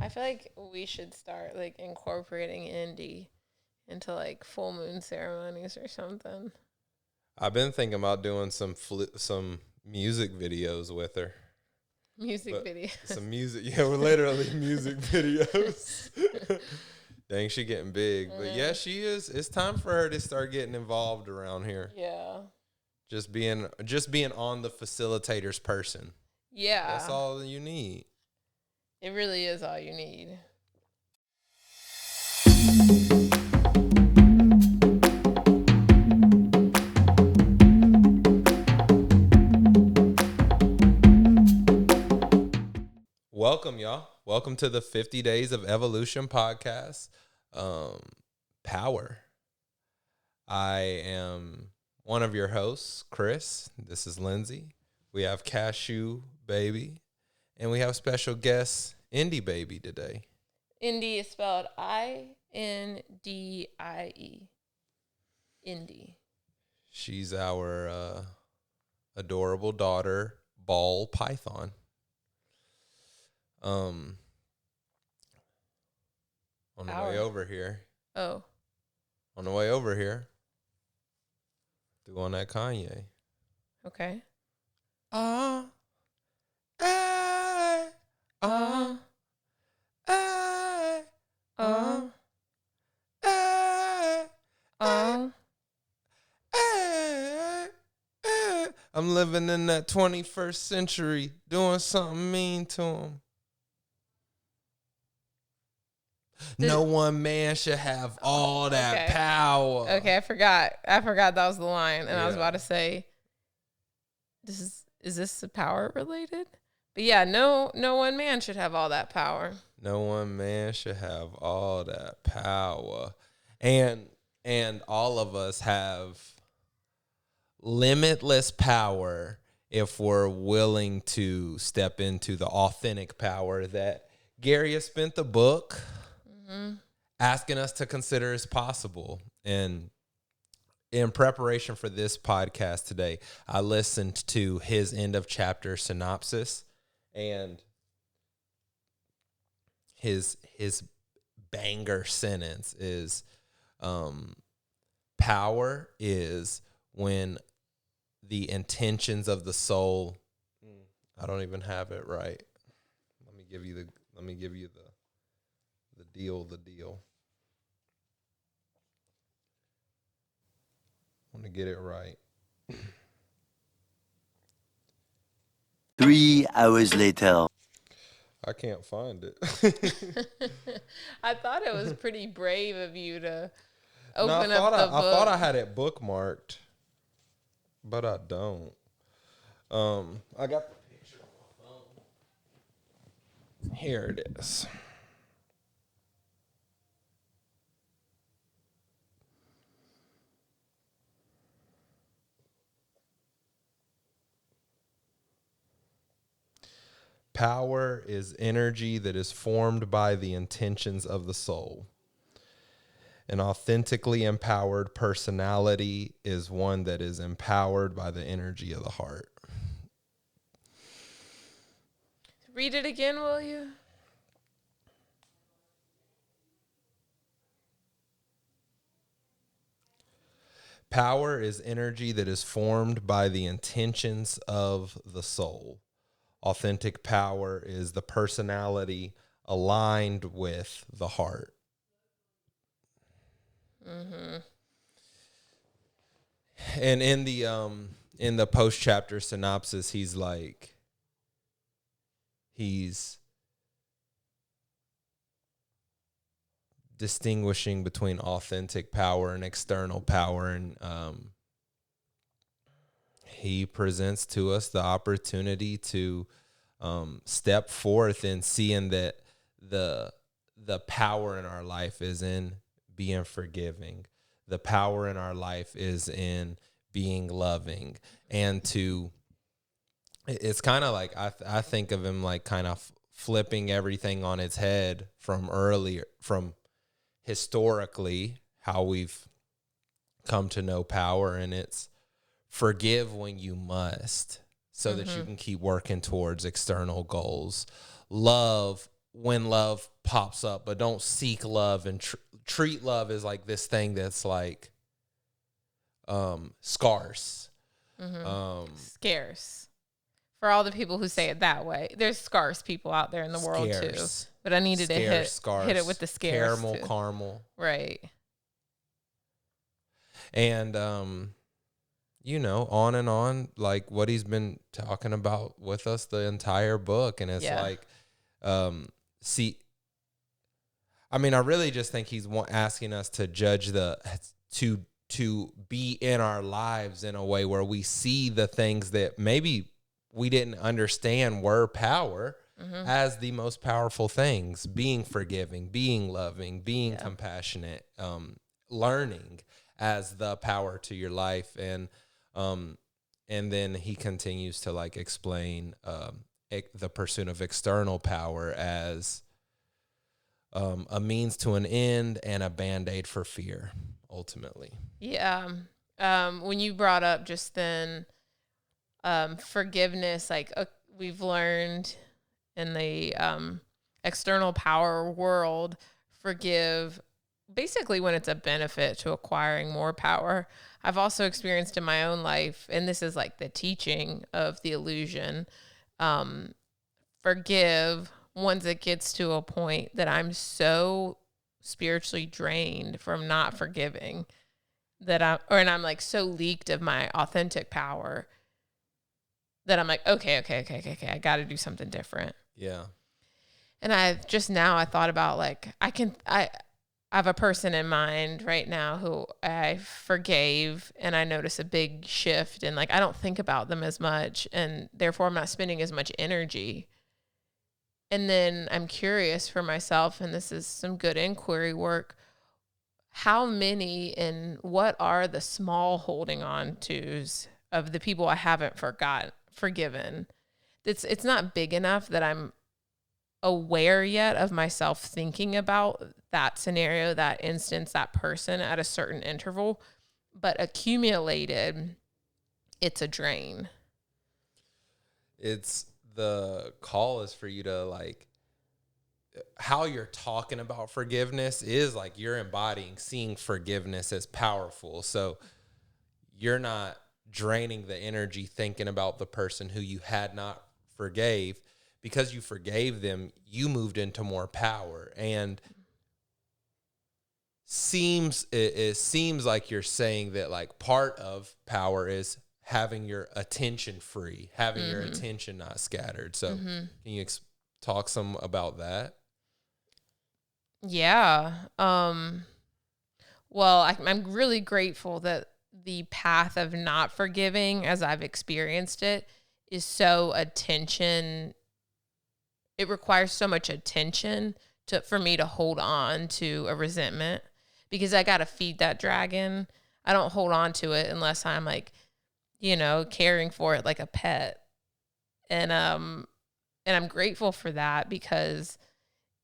I feel like we should start like incorporating indie into like full moon ceremonies or something. I've been thinking about doing some music videos with her. Music video. Some music, yeah, we're literally music videos. Dang, she getting big. But yeah, she is. It's time for her to start getting involved around here. Yeah. Just being on the facilitator's person. Yeah. That's all you need. It really is all you need. Welcome, y'all. Welcome to the 50 Days of Evolution podcast. Power. I am one of your hosts, Chris. This is Lindsay. We have Cashew Baby, and we have special guest Indie Baby today. Indie is spelled Indie. Indie. She's our adorable daughter, Ball Python. On the way over here. Oh. On the way over here. Doing that Kanye. Okay. I'm living in that 21st century, doing something mean to him. No one man should have all that power. Okay, I forgot that was the line, and I was about to say, is this power related? But yeah, no one man should have all that power. No one man should have all that power, and all of us have limitless power if we're willing to step into the authentic power that Gary has spent the book asking us to consider as possible. And in preparation for this podcast today, I listened to his end of chapter synopsis, and his banger sentence is, power is when the intentions of the soul, I don't even have it right. Let me give you the deal. I want to get it right. 3 hours later. I can't find it. I thought it was pretty brave of you to open up the book. I thought I had it bookmarked, but I don't. I got the picture on my phone. Here it is. Power is energy that is formed by the intentions of the soul. An authentically empowered personality is one that is empowered by the energy of the heart. Read it again, will you? Power is energy that is formed by the intentions of the soul. Authentic power is the personality aligned with the heart. Mm-hmm. And in the post chapter synopsis, he's distinguishing between authentic power and external power, and he presents to us the opportunity to step forth in seeing that the power in our life is in being forgiving. The power in our life is in being loving. And it's kind of like, I think of him like kind of flipping everything on its head from historically how we've come to know power, and it's forgive when you must so that you can keep working towards external goals. Love when love pops up, but don't seek love and treat love as like this thing that's like scarce. Scarce. For all the people who say it that way, there's scarce people out there in the world too. But I needed to hit it with the scarce. Caramel. Right. And you know, on and on, like what he's been talking about with us the entire book. And it's like, I mean, I really just think he's asking us to judge to be in our lives in a way where we see the things that maybe we didn't understand were power as the most powerful things: being forgiving, being loving, being compassionate, learning as the power to your life. And then he continues to like explain the pursuit of external power as a means to an end and a Band-Aid for fear, ultimately. Yeah. When you brought up just then forgiveness, like we've learned in the external power world, forgive basically when it's a benefit to acquiring more power. I've also experienced in my own life, and this is like the teaching of the illusion, forgive once it gets to a point that I'm so spiritually drained from not forgiving that I'm like so leaked of my authentic power that I'm like, okay, I got to do something different. Yeah. And I thought about like, I have a person in mind right now who I forgave, and I notice a big shift, and like, I don't think about them as much, and therefore I'm not spending as much energy. And then I'm curious for myself, and this is some good inquiry work. How many and what are the small holding on tos of the people I haven't forgiven? It's not big enough that I'm aware yet of myself thinking about that scenario, that instance, that person at a certain interval, but accumulated, it's a drain. The call is for you to like, how you're talking about forgiveness is like you're embodying seeing forgiveness as powerful. So you're not draining the energy thinking about the person who you had not forgave. Because you forgave them, you moved into more power. And it seems like you're saying that like part of power is having your attention free, having your attention not scattered. So can you talk some about that? Yeah. Well, I'm really grateful that the path of not forgiving, as I've experienced it, is so attention. It requires so much attention for me to hold on to a resentment, because I got to feed that dragon. I don't hold on to it unless I'm like, caring for it like a pet. And I'm grateful for that, because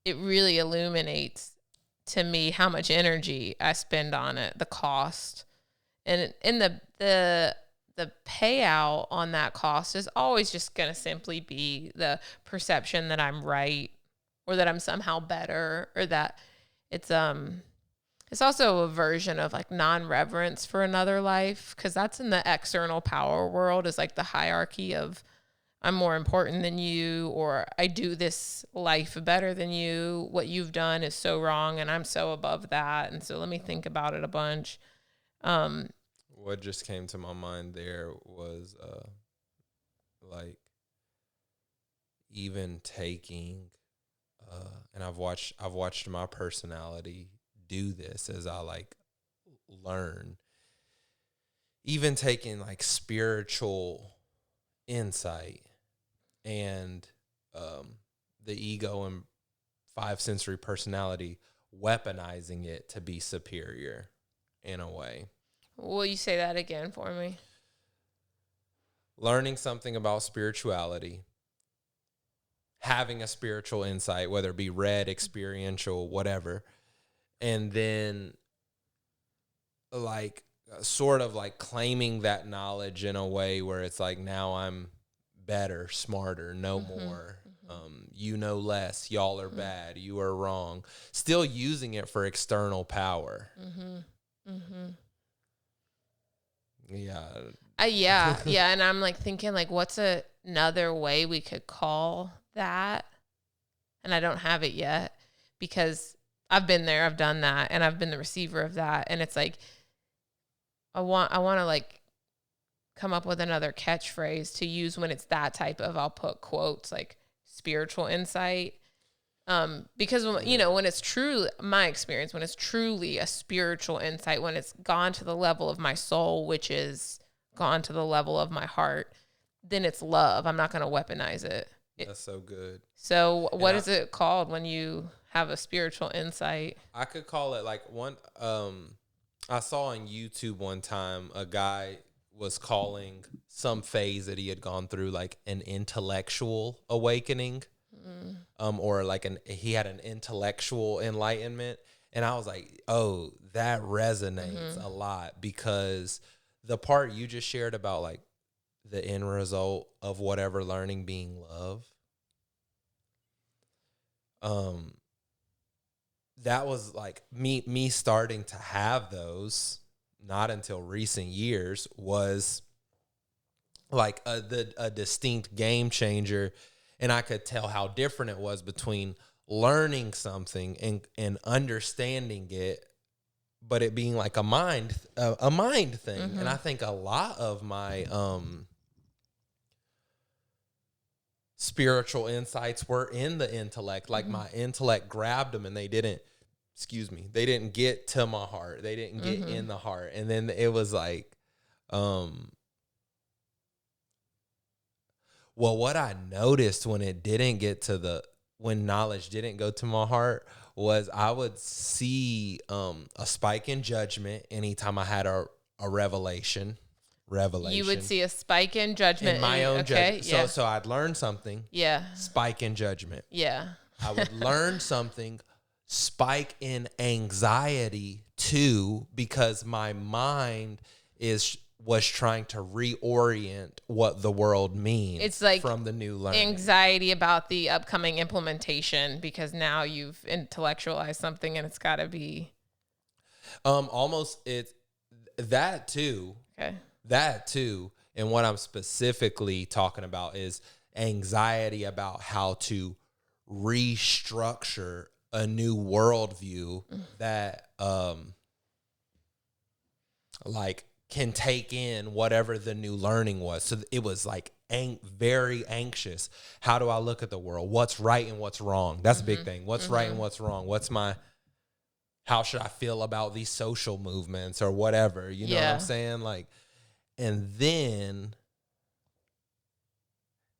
it really illuminates to me how much energy I spend on it, the cost. And in the payout on that cost is always just going to simply be the perception that I'm right, or that I'm somehow better, or that it's also a version of like non-reverence for another life, because that's in the external power world, is like the hierarchy of I'm more important than you, or I do this life better than you. What you've done is so wrong, and I'm so above that. And so let me think about it a bunch. What just came to my mind there was like even taking and I've watched my personality do this as I like learn, even taking like spiritual insight and the ego and five sensory personality, weaponizing it to be superior in a way. Will you say that again for me? Learning something about spirituality, having a spiritual insight, whether it be read, experiential, whatever, and then like sort of like claiming that knowledge in a way where it's like, now I'm better, smarter, know more, You know less, y'all are bad, you are wrong. Still using it for external power. Yeah. Yeah. And I'm like thinking, like, what's another way we could call that? And I don't have it yet because I've been there, I've done that, and I've been the receiver of that. And it's like, I want to like come up with another catchphrase to use when it's that type of, I'll put quotes like spiritual insight. Because when it's truly my experience, when it's truly a spiritual insight, when it's gone to the level of my soul, which is gone to the level of my heart, then it's love. I'm not going to weaponize it. That's so good. So what is it called when you have a spiritual insight? I could call it like one, I saw on YouTube one time a guy was calling some phase that he had gone through like an intellectual awakening, or like he had an intellectual enlightenment. And I was like, oh, that resonates a lot, because the part you just shared about like the end result of whatever learning being love, that was like me starting to have those, not until recent years, was like a distinct game changer. And I could tell how different it was between learning something and understanding it, but it being like a mind thing. And I think a lot of my spiritual insights were in the intellect. Like my intellect grabbed them and they didn't get to my heart. They didn't get in the heart. And then it was like, well, what I noticed when when knowledge didn't go to my heart was I would see a spike in judgment anytime I had a revelation. You would see a spike in judgment in my own judgment. Yeah. So I'd learn something. Yeah. Spike in judgment. Yeah. I would learn something, spike in anxiety too, because my mind was trying to reorient what the world means. It's like from the new learning. Anxiety about the upcoming implementation, because now you've intellectualized something and it's got to be almost it's that too. Okay. That too. And what I'm specifically talking about is anxiety about how to restructure a new worldview that like can take in whatever the new learning was. So it was like very anxious. How do I look at the world? What's right and what's wrong? That's a big thing. What's right and what's wrong? How should I feel about these social movements or whatever? You know what I'm saying? Like, and then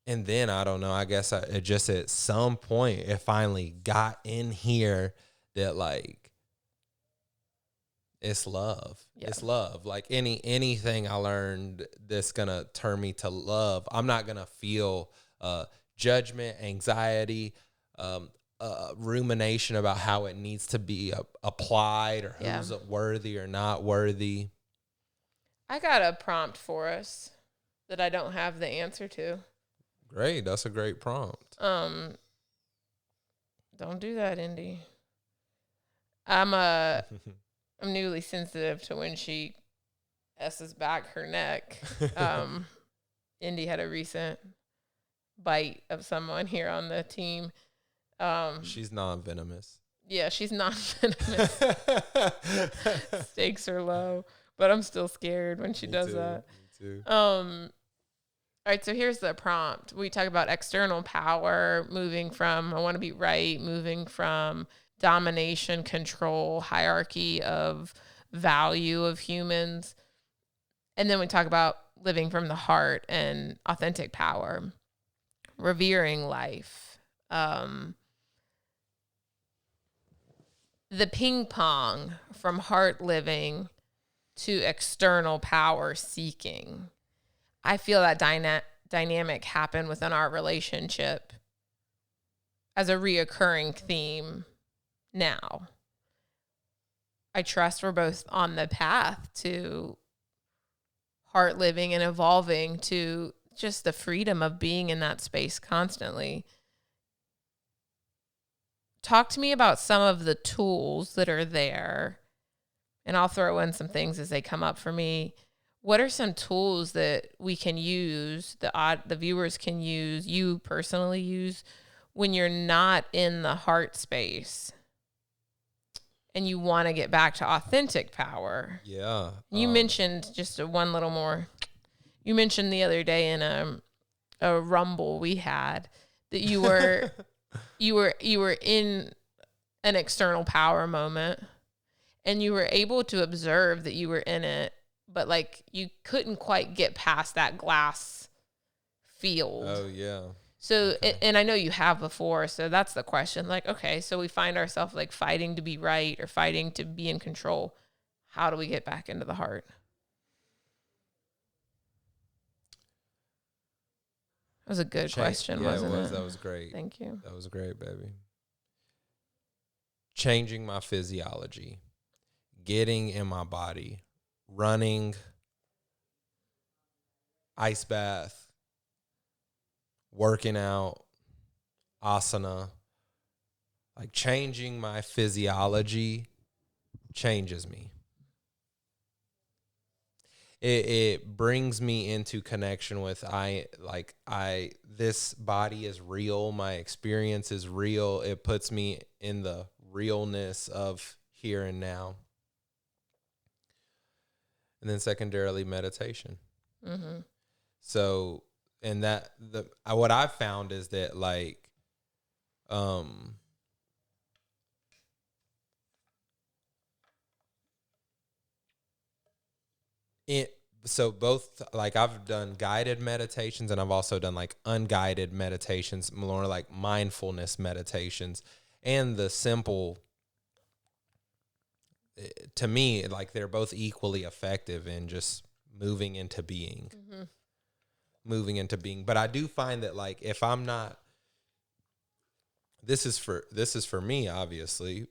I don't know, I guess it just at some point it finally got in here that like, it's love. Yeah. It's love. Like anything I learned that's going to turn me to love, I'm not going to feel judgment, anxiety, rumination about how it needs to be applied or who's worthy or not worthy. I got a prompt for us that I don't have the answer to. Great. That's a great prompt. Don't do that, Indy. I'm newly sensitive to when she S's back her neck. Indy had a recent bite of someone here on the team. She's non-venomous. Yeah, she's non-venomous. Stakes are low, but I'm still scared when she does that. Me too. All right, so here's the prompt. We talk about external power, moving from I want to be right, moving from domination, control, hierarchy of value of humans. And then we talk about living from the heart and authentic power, revering life. The ping pong from heart living to external power seeking. I feel that dynamic happen within our relationship as a reoccurring theme now. I trust we're both on the path to heart living and evolving to just the freedom of being in that space constantly. talk to me about some of the tools that are there, and I'll throw in some things as they come up for me. What are some tools that we can use, the viewers can use, you personally use, when you're not in the heart space and you want to get back to authentic power? Yeah. You mentioned just one little more. You mentioned the other day in a rumble we had that you were you were in an external power moment, and you were able to observe that you were in it, but like you couldn't quite get past that glass field. Oh yeah. So, and I know you have before, so that's the question. Like, okay, so we find ourselves like fighting to be right or fighting to be in control. How do we get back into the heart? That was a good question, wasn't it? That was great. Thank you. That was great, baby. Changing my physiology, getting in my body, running, ice bath, working out, asana, like changing my physiology changes me. It brings me into connection with this body is real. My experience is real. It puts me in the realness of here and now. And then secondarily, meditation. Mm-hmm. So, and what I've found is that like, so both, like I've done guided meditations and I've also done like unguided meditations, more like mindfulness meditations, and the simple, to me, like they're both equally effective in just moving into being. But I do find that like if I'm not, this is for me, obviously,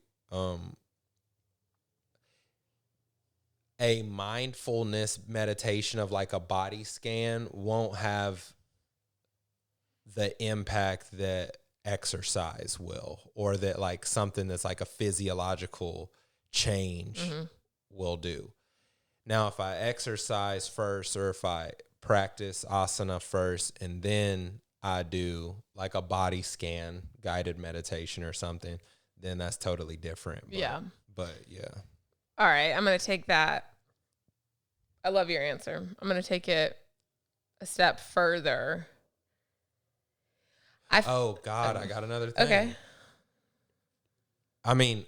a mindfulness meditation of like a body scan won't have the impact that exercise will, or that like something that's like a physiological change will do. Now, if I exercise first, or if I practice asana first, and then I do like a body scan guided meditation or something, then that's totally different. But yeah. All right, I'm going to take that. I love your answer. I'm going to take it a step further. Oh, God, I got another thing. Okay. I mean,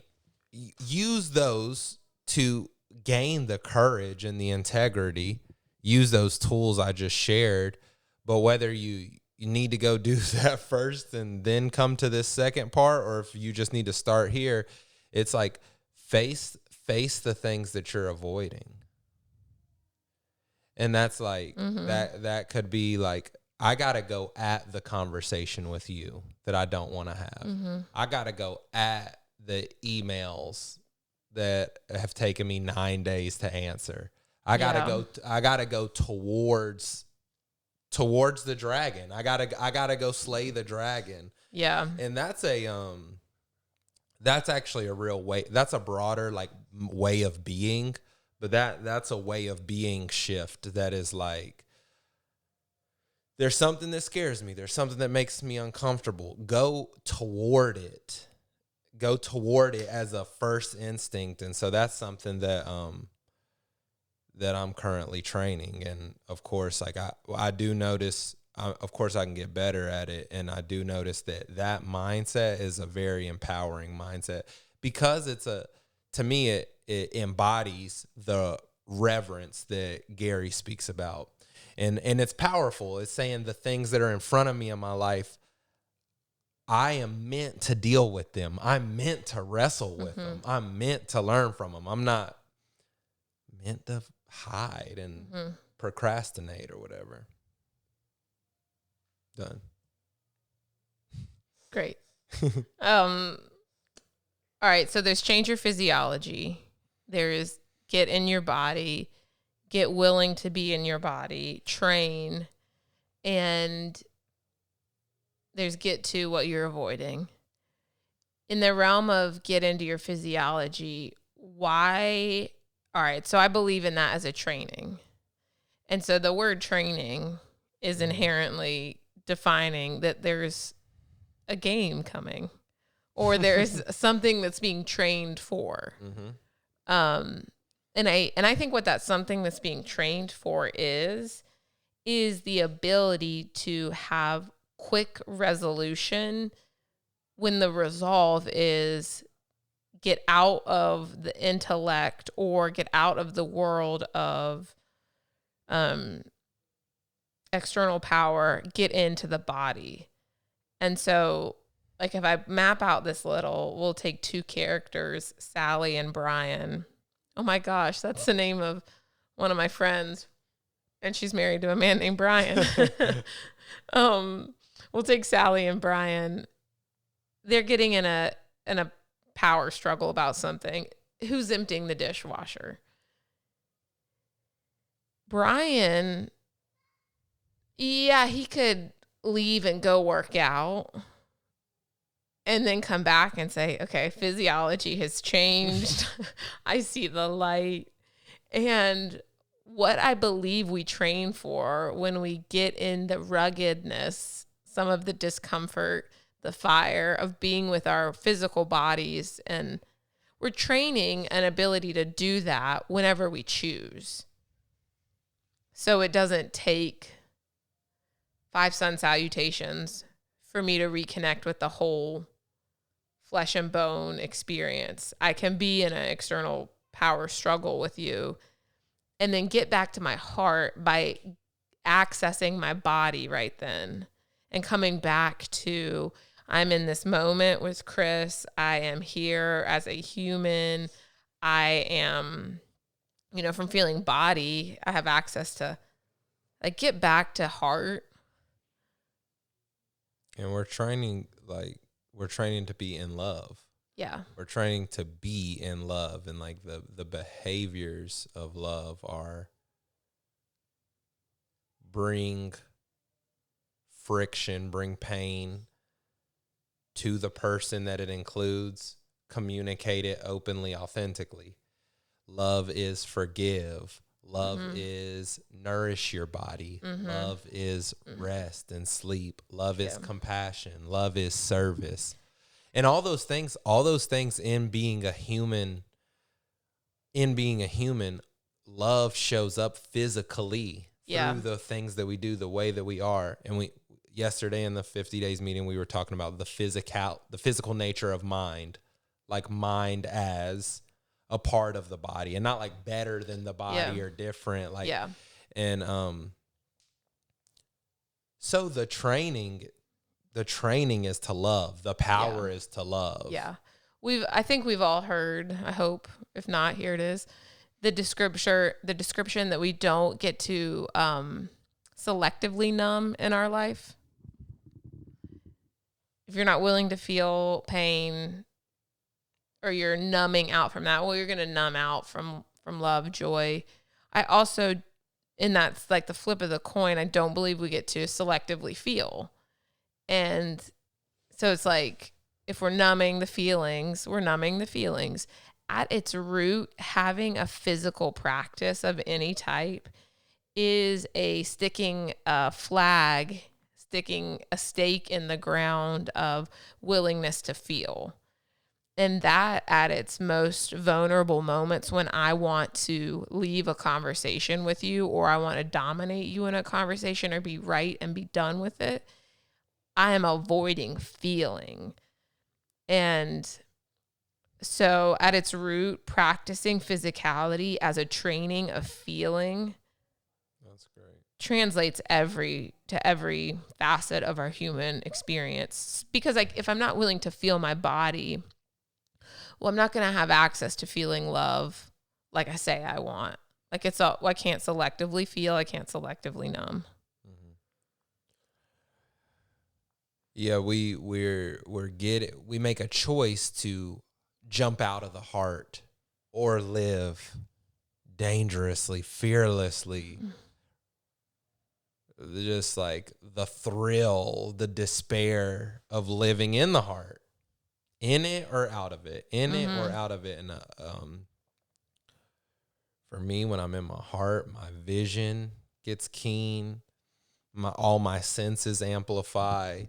use those to gain the courage and the integrity. Use those tools I just shared. But whether you need to go do that first and then come to this second part, or if you just need to start here, it's like face the things that you're avoiding. And that's like, that could be like, I got to go at the conversation with you that I don't want to have. I got to go at the emails that have taken me 9 days to answer. I got to go towards the dragon. I got to go slay the dragon. Yeah. And that's actually a real way. That's a broader like way of being, but that's a way of being shift that is like, there's something that scares me. There's something that makes me uncomfortable. Go toward it as a first instinct. And so that's something that I'm currently training. And of course, like I do notice, of course I can get better at it. And I do notice that mindset is a very empowering mindset, because to me, it embodies the reverence that Gary speaks about. And it's powerful. It's saying the things that are in front of me in my life, I am meant to deal with them. I'm meant to wrestle with them. I'm meant to learn from them. I'm not meant to hide and procrastinate or whatever. Done. Great. All right. So there's change your physiology. There is get in your body, get willing to be in your body, train, and there's get to what you're avoiding. in the realm of get into your physiology, why? All right. So I believe in that as a training. And so the word training is inherently defining that there's a game coming or there's something that's being trained for. And I think what that something that's being trained for is the ability to have quick resolution when the resolve is get out of the intellect or get out of the world of external power, get into the body. And so, like, if I map out this we'll take two characters, Sally and Brian. Oh my gosh, that's the name of one of my friends, and she's married to a man named Brian. We'll take Sally and Brian. They're getting in a power struggle about something. Who's emptying the dishwasher? Brian, yeah, he could leave and go work out and then come back and say, okay, physiology has changed. I see the light. And what I believe we train for when we get in the ruggedness, some of the discomfort, the fire of being with our physical bodies, and we're training an ability to do that whenever we choose. So it doesn't take 5 sun salutations for me to reconnect with the whole flesh and bone experience. I can be in an external power struggle with you and then get back to my heart by accessing my body right then and coming back to, I'm in this moment with Chris. I am here as a human. I am, from feeling body, I have access to, like, get back to heart. And we're training to be in love. Yeah. We're training to be in love, and like the behaviors of love are bring friction, bring pain to the person that it includes, communicate it openly, authentically. Love is forgive. Love is nourish your body. Love is rest and sleep. Love is compassion. Love is service. And all those things in being a human, love shows up physically through the things that we do, the way that we are. And yesterday in the 50 days meeting, we were talking about the physical nature of mind, like mind as a part of the body and not like better than the body or different. And so the training is to love. The power is to love. Yeah. I think we've all heard, I hope, if not, here it is, the description that we don't get to selectively numb in our life. If you're not willing to feel pain or you're numbing out from that, well, you're going to numb out from love, joy. I also, and that's like the flip of the coin, I don't believe we get to selectively feel. And so it's like, if we're numbing the feelings, we're numbing the feelings. At its root, having a physical practice of any type is sticking a stake in the ground of willingness to feel. And that at its most vulnerable moments, when I want to leave a conversation with you, or I want to dominate you in a conversation or be right and be done with it, I am avoiding feeling. And so at its root, practicing physicality as a training of feeling, that's great, translates to every facet of our human experience. Because like, if I'm not willing to feel my body, well, I'm not going to have access to feeling love like I say I want. Like I can't selectively feel, I can't selectively numb. Yeah, we make a choice to jump out of the heart or live dangerously, fearlessly. Just like the thrill, the despair of living in the heart, in it or out of it, in it or Mhm. out of it. And for me, when I'm in my heart, my vision gets keen, all my senses amplify,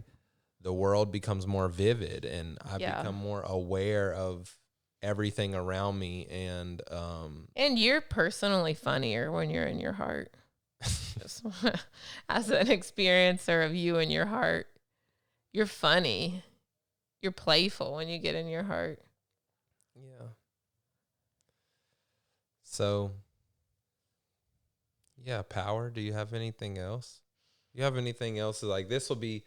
the world becomes more vivid, and I Yeah. become more aware of everything around me. And And you're personally funnier when you're in your heart. Just as an experiencer of you and your heart, you're funny. You're playful when you get in your heart. yeah. So, yeah, power. Do you have anything else? You have anything else? Like, this will be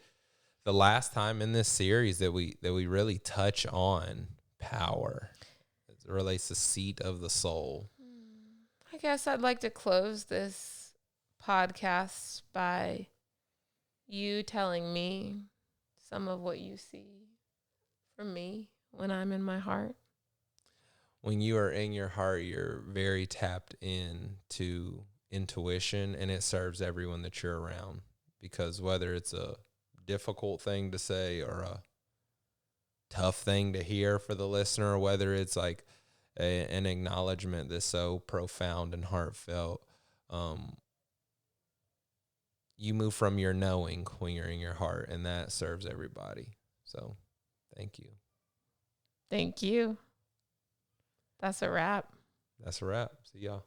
the last time in this series that we really touch on power as it relates to seat of the soul. I guess I'd like to close this podcast by you telling me some of what you see from me when I'm in my heart. When you are in your heart, you're very tapped into intuition, and it serves everyone that you're around, because whether it's a difficult thing to say or a tough thing to hear for the listener, or whether it's like an acknowledgement that's so profound and heartfelt, you move from your knowing when you're in your heart, and that serves everybody. So thank you. Thank you. That's a wrap. That's a wrap. See y'all.